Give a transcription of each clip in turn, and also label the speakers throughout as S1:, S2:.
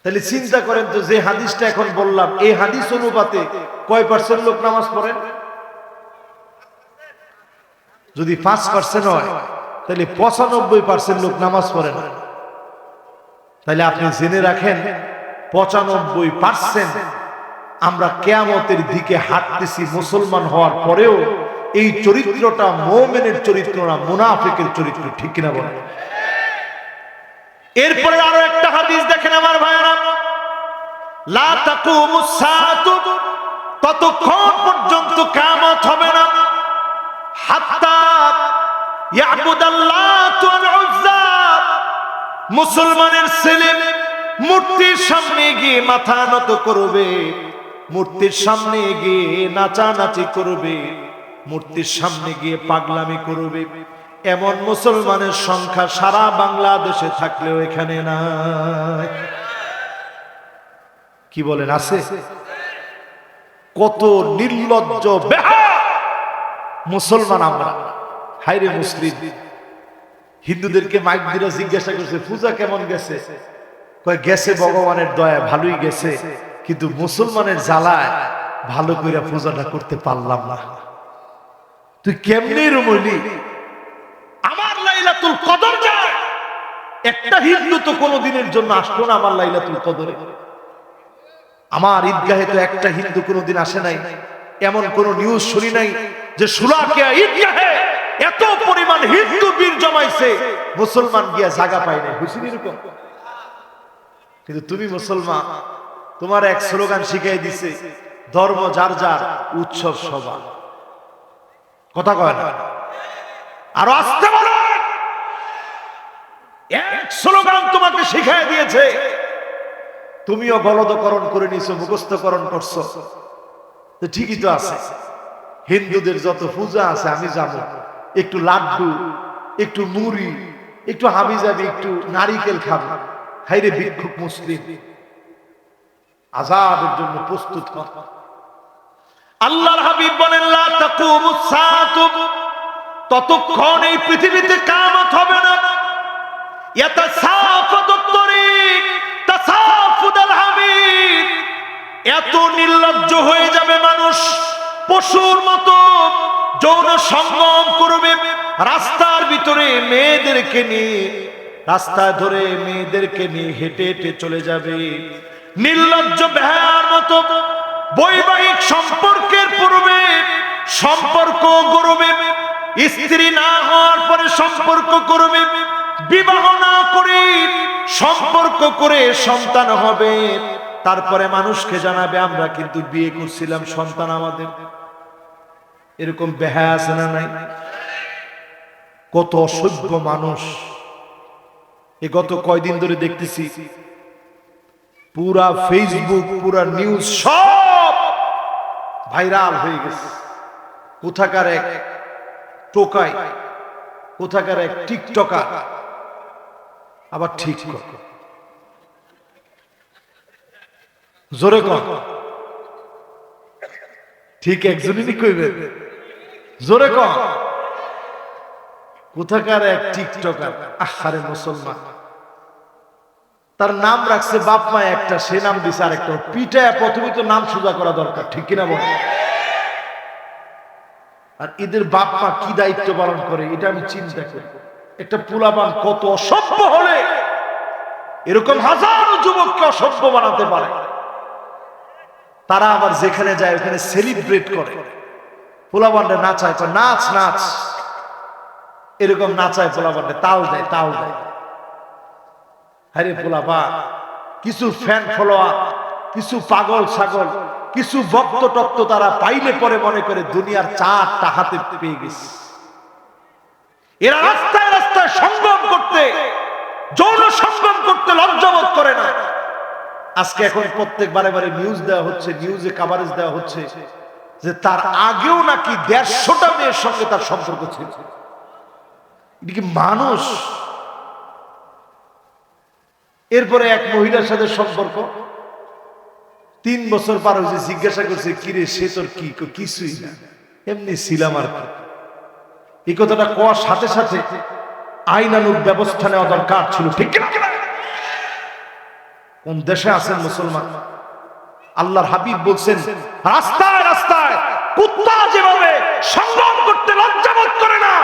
S1: তাহলে চিন্তা করেন তো, যে হাদিসটা এখন বললাম এই হাদিস অনুপাতে কয় পার্সেন্ট লোক নামাজ পড়েন? যদি 5% হয় তাহলে 95% লোক নামাজ পড়েন। তাহলে আপনি জেনে রাখেন 95% আমরা কিয়ামতের দিকে হাঁটতেছি মুসলমান হওয়ার পরেও এই চরিত্রটা মুমিনের চরিত্র না, মুনাফিকের চরিত্র। ঠিক কিনা বলেন? এরপরে আরো একটা হাদিস দেখেন আমার ভাইরা, লা তাকুমুস সাআতু, ততক্ষণ পর্যন্ত কিয়ামত হবে না, হাত্তা ইয়াবুদাল্লাতু আল উজ্জা, মুসলমানের ছেলে মূর্তির সামনে গিয়ে মাথা নত করবে, মূর্তির সামনে গিয়ে নাচানাচি করবে, মূর্তির সামনে গিয়ে পাগলামি করবে। এমন মুসলমানের সংখ্যা সারা বাংলাদেশে থাকলেও এখানে নাই। কি বলেন, আছে? কত নির্লজ্জ বেহায়া মুসলমান আমরা। হায়রে মুসলিম। হিন্দুদেরকে মাইক দিয়ে জিজ্ঞাসা করছে পূজা কেমন গেছে, কয় গেছে ভগবানের দয়া, ভালোই গেছে, কিন্তু মুসলমানের জ্বালায় ভালো করে পূজাটা করতে পারলাম না। তুই কেমনে রুমলি? আমার লাইলাতুল কদর যায়, একটা হিন্দু তো কোনোদিনের জন্য আসলো না আমার লাইলাতুল কদরে। আমার ঈদগাহে তো একটা হিন্দু কোনোদিন আসে নাই, এমন কোন নিউজ শুনি নাই যে সুলাকিয়া ঈদগাহে এত পরিমাণ হিন্দু বীর জমাইছে, মুসলমান গিয়া জায়গা পায় নাই। বুঝিনি এরকম? কিন্তু তুমি মুসলমান, তোমার এক স্লোগান শিখাই দিছে, ধর্ম যার যার, উৎসব সবার। কথা কয় না? আরো আসতে বলো। এক স্লোগান তোমাকে শিখাই দিয়েছে, তুমিও গলদকরণ করে নিছো, মুখস্থকরণ করছো। তো ঠিকই তো আছে, হিন্দুদের যত পূজা আছে আমি যাবো, একটু লাড্ডু, একটু মুড়ি, একটু হাবিজাবি, একটু নারিকেল খাবো। হাইরে ভিক্ষুক মুসলিম, আযাবের জন্য প্রস্তুত কর। আল্লাহর হাবিব বলেন, লা তাকুমুস সাআতু, ততক্ষণ এই পৃথিবীতে কিয়ামত হবে না, ইয়াতাসাফাদুত তরিক তাসাফুদাল হামির, এত নির্লজ্জ হয়ে যাবে মানুষ, পশুর মতো যৌন সঙ্গম করবে, রাস্তার ভিতরে মেয়েদেরকে নিয়ে, রাস্তা ধরে মেয়েদেরকে নিয়ে হেঁটে হেঁটে চলে যাবে, নির্লজ্জ বেহায়ার মতো বৈবাহিক সম্পর্কের পূর্বে সম্পর্ক করবে, স্ত্রী না হওয়ার পরে সম্পর্ক করবে, বিবাহ না করে সম্পর্ক করে সন্তান হবে, তারপরে মানুষকে জানাবে আমরা কিন্তু বিয়ে করছিলাম, সন্তান আমাদের। এরকম বেহায়া আছে না নাই? কত অসভ্য মানুষ। এ গত কয়দিন ধরে দেখতেছি পুরা ফেসবুক, পুরা নিউজ সব ভাইরাল হয়ে গেছে। কোথাকার এক টোকাই, কোথাকার এক টিকটকার, আবার ঠিক জোরে কর, ঠিক একজনই কইবে, জোরে কর। কোথাকার এক টিকটকার, আহারে মুসলমান, তার নাম রাখছে বাপ মা একটা, সে নাম দিছে আরেকটা। পিঠায় প্রথমে তো নাম সোজা করা দরকার, ঠিক কিনা বল? আর এদের বাপ মা কি দায়িত্ব পালন করে এটা আমি চিন্তা করি। একটা পোলাপান কত অসভ্য হলে এরকম হাজারো যুবককে অসভ্য বানাতে পারে। তারা আবার যেখানে যায় ওখানে সেলিব্রেট করে, পোলাপানটা নাচায়, নাচ নাচ, এরকম নাচায় পোলাপানটা, তাল দেয়, তাল দেয়। আরে পোলাপা, কিছু ফ্যান ফলোয়ার, কিছু পাগল ছাগল, কিছু ভক্ত টক্ত তারা পাইলে পরে মনে করে দুনিয়ার চারটা হাতে পেয়ে গেছে। এরা রাস্তায় রাস্তায় সঙ্গম করতে, যৌন সঙ্গম করতে লজ্জাবোধ করে না। আজকে এখন প্রত্যেক বারে বারে নিউজ দেওয়া হচ্ছে, নিউজে কভারেজ দেওয়া হচ্ছে যে তার আগেও নাকি 150টা মেয়ের সঙ্গে তার সম্পর্ক ছিল। এটা কি মানুষ? এরপরে এক মহিলার সাথে সম্পর্ক, 3 বছর পার হয়েছে, জিজ্ঞাসা করছে কিরে সে তোর কি? কিছুই না, এমনি ছিলাম আর কি। এই কথাটা কোয়ার সাথে সাথে আইনানুগ ব্যবস্থা নেওয়া দরকার ছিল, ঠিক না? কোন দেশে আছেন মুসলমান? আল্লাহর হাবিব বলছেন, রাস্তায় রাস্তায় কুত্তা যেভাবে সংগ্রাম করতে লজ্জাবোধ করে না,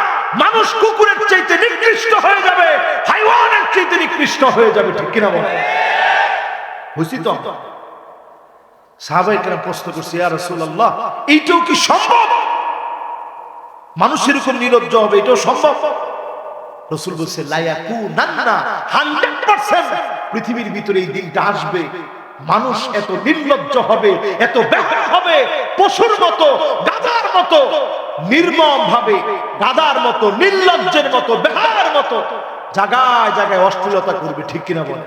S1: মানুষ কুকুরের চাইতে নিকৃষ্ট হয়ে যাবে, হাইওয়ানের চাইতে নিকৃষ্ট হয়ে যাবে। ঠিক কিনা বলে? বুঝছি তো? সাহাবায়ে কেরাম প্রশ্ন করছে, ইয়া রাসূলুল্লাহ, এইটাও কি সম্ভব? মানুষ এরকম নির্লজ্জ হবে, এটাও সম্ভব? রাসূল বলছে, লা ইয়াকুনান্না, 100% পৃথিবীর ভিতরে এই দিনটা আসবে, মানুষ এত নির্লজ্জ হবে, এত বেহায়া হবে, পশুর মতো, গাধার মতো, নির্মম ভাবে, গাধার মতো, নির্লজ্জের মতো, বেহায়ার মতো জায়গায় জায়গায় অশ্লীলতা করবে। ঠিক কিনা বলে?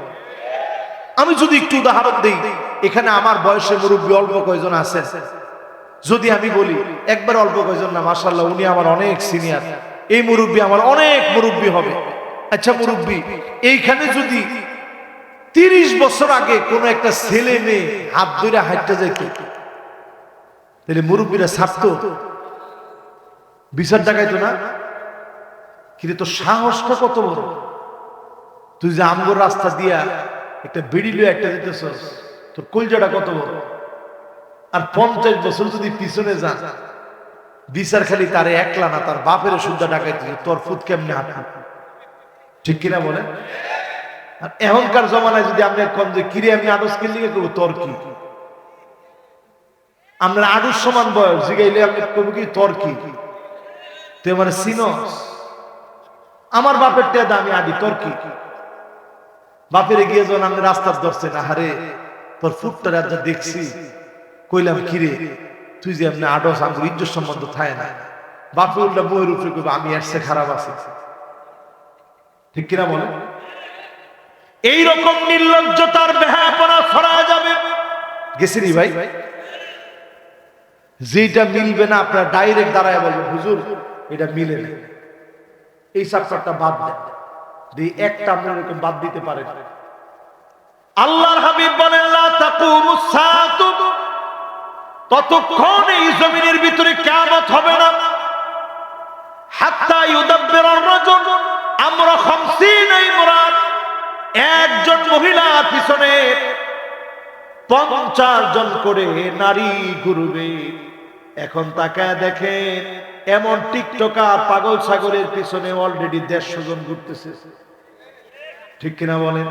S1: আমি যদি একটু উদাহরণ দেই, এখানে আমার বয়সে মুরব্বী অল্প কয়জন আছেন? যদি আমি বলি, একবার অল্প কয়জন না, মাশাআল্লাহ উনি আমার অনেক সিনিয়র, এই মুরব্বী আমার অনেক মুরব্বী হবে। আচ্ছা মুরব্বী, এইখানে যদি 30 বছর আগে কোন একটা ছেলে মেয়ে হাত ধরে হাঁটতে যাইত, তাহলে মুরব্বীরা ছাড়তো? বিচার ডাকাইতো না? কিন্তু তোর সাহসটা কত বড়! তুই যে আমগর রাস্তা দিয়া একটা বিড়ি লয়ে একটা যেতেছ, তোর কলজাটা কত বড়! আর 50 বছর যদি পিছনে যান, বিচার খালি তারে একলা না, তার বাপের সুদ্ধা ডাকাইতে, তোর ফুট কেমনে হাঁটবে? ঠিক কিনা বলে? আর এখনকার জমানায় যদি আপনি কোন যে কিরে আমি আদর্শ লিগে করবো, তোর কি? আমরা আদর্শ সমান বয়স জিগাইলে আপনি করবো কি, তোর কি? তুই আমার সিনস, আমার বাপের টেদা আমি আদি, তোর কি? বাপের গিয়ে যখন আপনি রাস্তার ধরছেন, আহারে তোর ফুটটা রাজা দেখছি, কইলাম কিরে তুই যে আপনি আদর্শ, আমার ইজ্জত সম্বন্ধ থাকে না। বাপে উল্টা বইয়ের উপরে করবো আমি আসছে খারাপ আছি। ঠিক কিনা বলে? এইরকম নির্লজ্জতার বেহায়াপনা ছড়ায় যাবে। গেছিনি ভাই? যেটা মিলবে না আপনার ডাইরেক্ট দাঁড়ায় বলবেন, হুজুর এটা মিলে না, এই চ্যাপ্টারটা বাদ দেন, একটা আপনি এরকম বাদ দিতে পারেন। আল্লাহর হাবিব বলেন, লা তাকুমুস সাআতু, ততক্ষণ এই জমিনের ভিতরে কিয়ামত হবে না, হাত্তা ইউদাব্বিরার রাজুল আমরা 50 ইমরাত, একজন মহিলা পিছনে 50 জন করে নারী ঘুরবে। এখন তাকায় দেখেন, এমন টিকটকার পাগল ছাগলের পিছনে অলরেডি 150 জন ঘুরতেছে। ঠিক কিনা বলেন?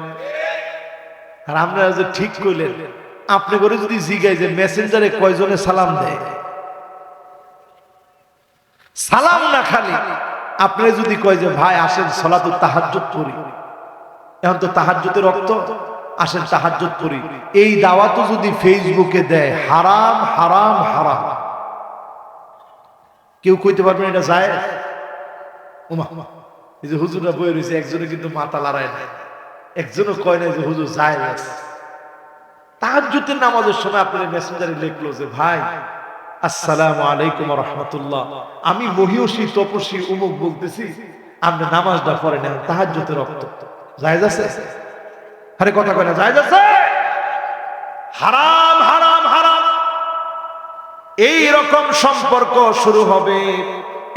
S1: আর আমরা যে ঠিক কইলেন, আপনি করে যদি জিগাই যে মেসেঞ্জারে কয়জনে সালাম দেয়, সালাম না খালি আপনি যদি কয় যে ভাই আসেন সালাতুত তাহাজ্জুদ করি, এখন তো তাহাজ্জুদের রক্ত, আসেন তাহাজ্জুদ করি, এই দাওয়াতও যদি ফেসবুকে দেয়, হারাম হারাম হারাম, কেউ কইতে পারবেন এটা যায়? ওমা, এই যে হুজুররা বই রয়েছে, একজনে কিন্তু মাথা লড়ায় না, একজনও কয় না যে হুজুর যায়। তাহাজ্জুদের নামাজের সময় আপনার মেসেঞ্জারে লিখলো যে ভাই আসসালামু আলাইকুম ওয়া রাহমাতুল্লাহ, আমি মহিয়সী তপস্বী উমুক বলতেছি, আপনি নামাজটা পড়েন, তাহাজ্জুদের রক্ত জায়েজ আছে? আরে কথা কয় না, জায়েজ আছে? হারাম হারাম হারাম। এই রকম সম্পর্ক শুরু হবে।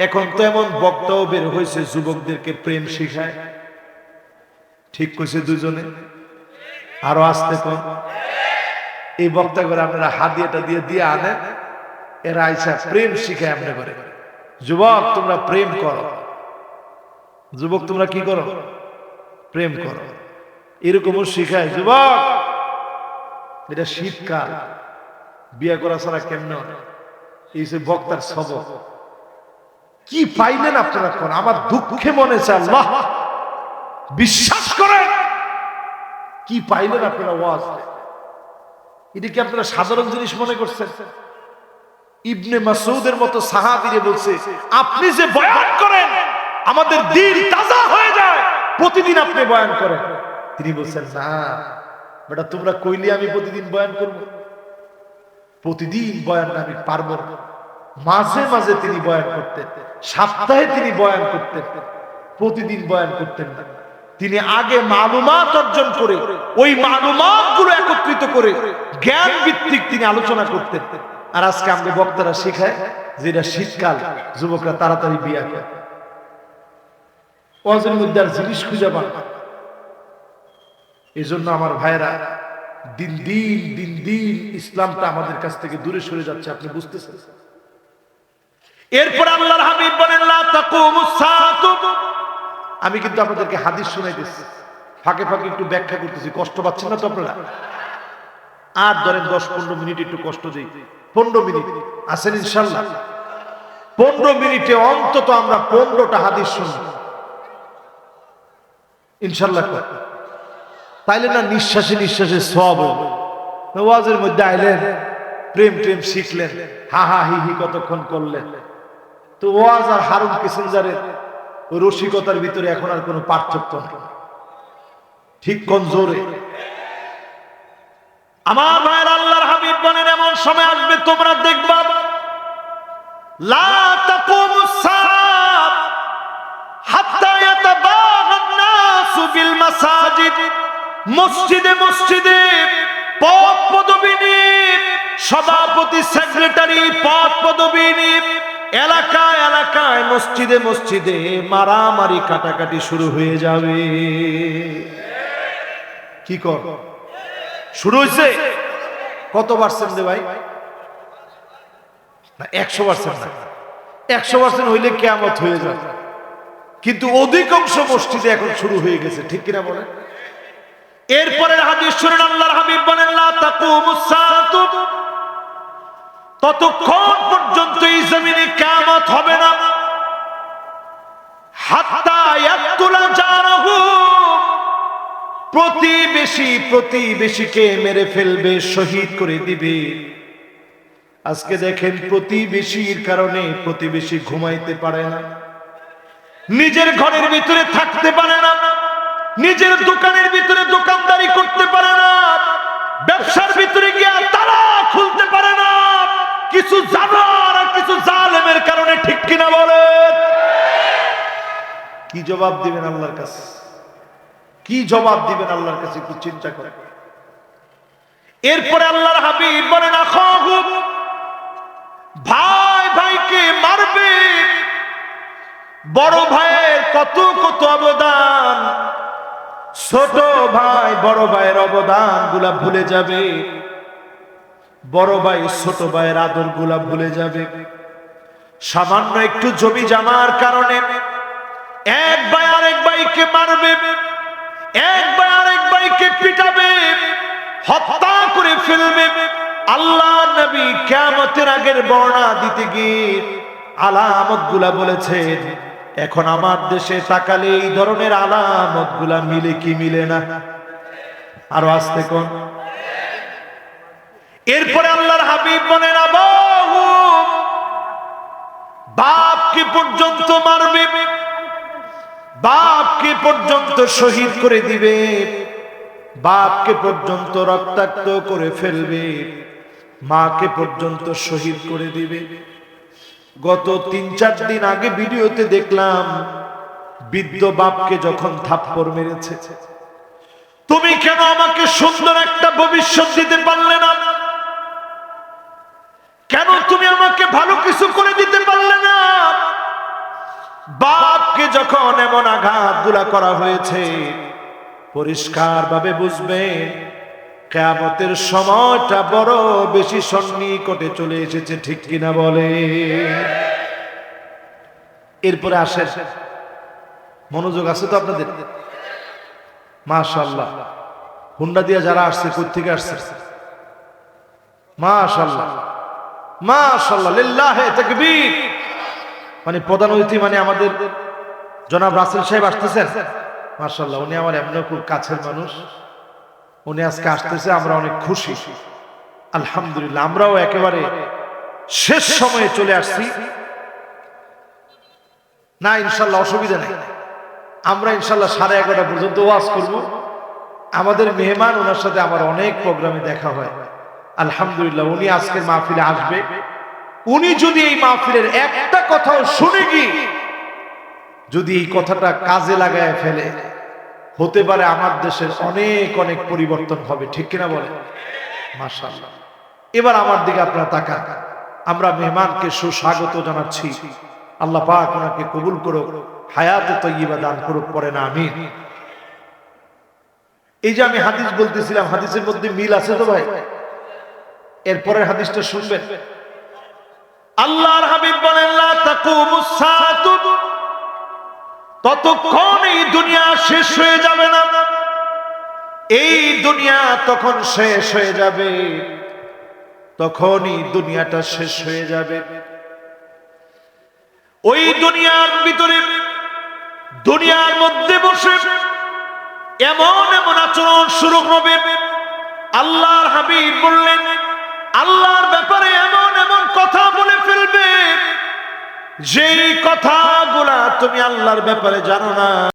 S1: এখন তো এমন বক্তাও বের হয়েছে যুবকদেরকে প্রেম শিখায়। ঠিক কইছে দুজনে, আরো আসতে কোন এই বক্তা করে আপনারা হাদিয়াটা দিয়ে দিয়ে আনেন, এরা আইসা প্রেম শিখায় আপনি করে। যুবক তোমরা প্রেম করো, যুবক তোমরা কি করো? প্রেম করো, এরকমও শিখায়। যুবক এটা শীতকাল, বিয়ে করা ছাড়া কেমন? এই যে বক্তার সবক কি পাইলেন আপনারা কোন? আমার দুঃখে মনে চায়, আল্লাহ বিশ্বাস করেন কি পাইলেন আপনারা ওয়াজ? এটা কি আপনারা সাধারণ জিনিস মনে করছেন? ইবনে মাসউদের মতো সাহাবীরে বলছে, আপনি যে বয়ান করেন আমাদের দিল তাজা হয়ে যায়, প্রতিদিন আপনি বয়ান করেন। তিনি বলছেন, না বেটা, তোমরা কইলে আমি প্রতিদিন বয়ান করব? প্রতিদিন বয়ান আমি পারবো না। মাঝে মাঝে তিনি বয়ান করতেন, সপ্তাহে তিনি বয়ান করতেন, প্রতিদিন বয়ান করতেন না। তিনি আগে মালুমাত অর্জন করে ওই মালুমাত গুলো একত্রিত করে জ্ঞান ভিত্তিক তিনি আলোচনা করতেন। আর আজকে আমাদের বক্তারা শেখায় যে এটা শীতকাল, যুবকরা তাড়াতাড়ি বিয়ে করে, ওয়াজের মধ্যে আর জিনিস খুঁজে পান। এই জন্য আমার ভাইরা, দিন দিন দিন দিন ইসলামটা আমাদের কাছ থেকে দূরে সরে যাচ্ছে, আপনি বুঝতেছেন? এরপর আল্লাহর হাবিব বলেন লা তাকুমুস সাআতু, আমি কিন্তু আপনাদেরকে হাদিস শুনাইতেছি, ফাঁকে ফাঁকে একটু ব্যাখ্যা করতেছি, কষ্ট পাচ্ছেন না তো আপনারা? আর ধরেন 10-15 মিনিট একটু কষ্ট দেই, 15 মিনিট আছেন ইনশাআল্লাহ? 15 মিনিটে অন্তত আমরা 15টা হাদিস শুনব ইনশাআল্লাহ। তাইলে না নিঃশ্বাসে নিঃশ্বাসে সওয়াব হবে। ওয়াজের মধ্যে আইলেন, প্রেম প্রেম শিখলেন, হা হা হি হি কতক্ষণ করলেন, তো ওয়াজ আর হারুন কিসিঞ্জারের রসিকতার ভিতরে এখন আর কোনো পার্থক্য নেই, ঠিক কোন জোরে? আমার ভাইয়ের আল্লাহর হাবিব বলেন এমন সময় আসবে তোমরা দেখবা লা তাকুমুস সাআত হাত্তা ইয়াতাবাগান নাসু বিল মাসাজিদ, মসজিদে মসজিদে পদ পদবী নিয়ে, সভাপতি সেক্রেটারি পদ পদবী নিয়ে, এলাকায় এলাকায় মসজিদে মসজিদে মারামারি কাটাকাটি শুরু হয়ে যাবে। কি কর শুরু হয়েছে? কত পার্সেন্ট রে ভাই? না 100% না, 100% হইলে কিয়ামত হয়ে যাবে, কিন্তু অধিকাংশ মসজিদে এখন শুরু হয়ে গেছে, ঠিক কিনা বলেন? এরপরের হাদিস শুনুন, আল্লাহর হাবিব বলেন লা তাকুমুস সাআতু, ততক্ষণ পর্যন্ত এই জমিনে কিয়ামত হবে না হাত্তা ইয়াকতুলা জারাহু, প্রতিবেশী প্রতিবেশীকে মেরে ফেলবে, শহীদ করে দিবে। আজকে দেখেন প্রতিবেশীর কারণে প্রতিবেশী ঘুমাইতে পারে না, নিজের ঘরের ভিতরে থাকতে পারে না, নিজের দোকানের ভিতরে দোকানদারি করতে পারে না, ব্যবসার ভিতরে গিয়ে তালা খুলতে পারে না, কিছু জানোয়ার আর কিছু জালেমের কারণে, ঠিক কিনা বলেন? কি জবাব দিবেন আল্লাহর কাছে? কি জবাব দিবেন আল্লাহর কাছে? একটু চিন্তা করেন। এরপরে আল্লাহর হাবিব বলেন আখাহু, ভাই ভাইকে মারবে। বড় ভাইয়ের কত কত অবদান, ছোট ভাই বড় ভাইয়ের অবদান গুলা ভুলে যাবে, বড় ভাই ছোট ভাইয়ের আদর গুলা ভুলে যাবে। সামান্য একটু জমি জামার কারণে এক ভাই আরেক ভাইকে মারবে, এক ভাই আরেক ভাইকে পিটাবে, হত্যা করে ফেলবে। আল্লাহ নবী কিয়ামতের আগের বর্ণনা দিতে গিয়ে আলামত গুলা বলেছেন, এখন আমার দেশে তাকালে এই ধরনের আলামত গুলা মিলে কি মিলে না? আরো আসতে কোন? এরপরে আল্লাহর হাবিব বলেন আবাহু, বাপকে পর্যন্ত মারবে, বাপকে পর্যন্ত শহীদ করে দিবে, বাপকে পর্যন্ত রক্তাক্ত করে ফেলবে, মাকে পর্যন্ত শহীদ করে দিবে। গত 3-4 দিন আগে ভিডিওতে দেখলাম বৃদ্ধ বাপকে যখন থাপ্পড় মেরেছে, তুমি কেন আমাকে সুন্দর একটা ভবিষ্যৎ দিতে পারলে না? কেন তুমি আমাকে ভালো কিছু করে দিতে পারলে না? বাপকে যখন এমন আঘাতগুলা করা হয়েছে, পরিষ্কার ভাবে বুঝবে কিয়ামতের সময়টা বড় বেশি সন্নিকটে চলে এসেছে, ঠিক কিনা বলে? এরপরে আসেন, মনোযোগ আছে তো আপনাদের? মাশাআল্লাহ, হুন্ডা দিয়া যারা আসছে, কোথা থেকে আসছে? মাশাআল্লাহ মাশাআল্লাহ, লিল্লাহে তাকবীর। মানে প্রধান অতিথি মানে আমাদের জনাব রাসেল সাহেব আসতেছেন, মাশাআল্লাহ। উনি আমার এমন খুব কাছের মানুষ, উনি আজকে আসতেছে, আমরা অনেক খুশি আলহামদুলিল্লাহ। আমরাও একেবারে শেষ সময়ে চলে আসছি না, ইনশাআল্লাহ অসুবিধা নেই। আমরা ইনশাআল্লাহ 11:30 পর্যন্ত ওয়াজ করব। আমাদের মেহমান, ওনার সাথে আমার অনেক প্রোগ্রামে দেখা হয় আলহামদুলিল্লাহ। উনি আজকের মাহফিলে আসবে। উনি যদি এই মাহফিলের একটা কথাও শুনে কি, যদি এই কথাটা কাজে লাগায় ফেলে, হতে পারে আমার দেশের অনেক অনেক পরিবর্তন হবে, ঠিক কিনা বলে? মাশাআল্লাহ। এবার আমার দিকে আপনারা তাকান, আমরা মেহমানকে সুস্বাগত জানাচ্ছি। আল্লাহ পাক ওনাকে কবুল করুক, হায়াতে তয়্যিবা দান করুক, পড়েন আমিন। এই যে আমি হাদিস বলতেছিলাম, হাদিসের মধ্যে মিল আছে তো ভাই? এরপরের হাদিসটা শুনবেন। আল্লাহর হাবিব বলেন, লা তাকুমুস সাআতু, ততক্ষণ এই দুনিয়া শেষ হয়ে যাবে না। এই দুনিয়া তখন শেষ হয়ে যাবে, তখনই দুনিয়াটা শেষ হয়ে যাবে। ওই দুনিয়ার ভিতরে, দুনিয়ার মধ্যে বসে এমন এমন আচরণ শুরু হবে, আল্লাহর হাবিব বললেন আল্লাহর ব্যাপারে এমন এমন কথা বলে ফেলবে যেই কথাগুলা তুমি আল্লাহর ব্যাপারে জানো না।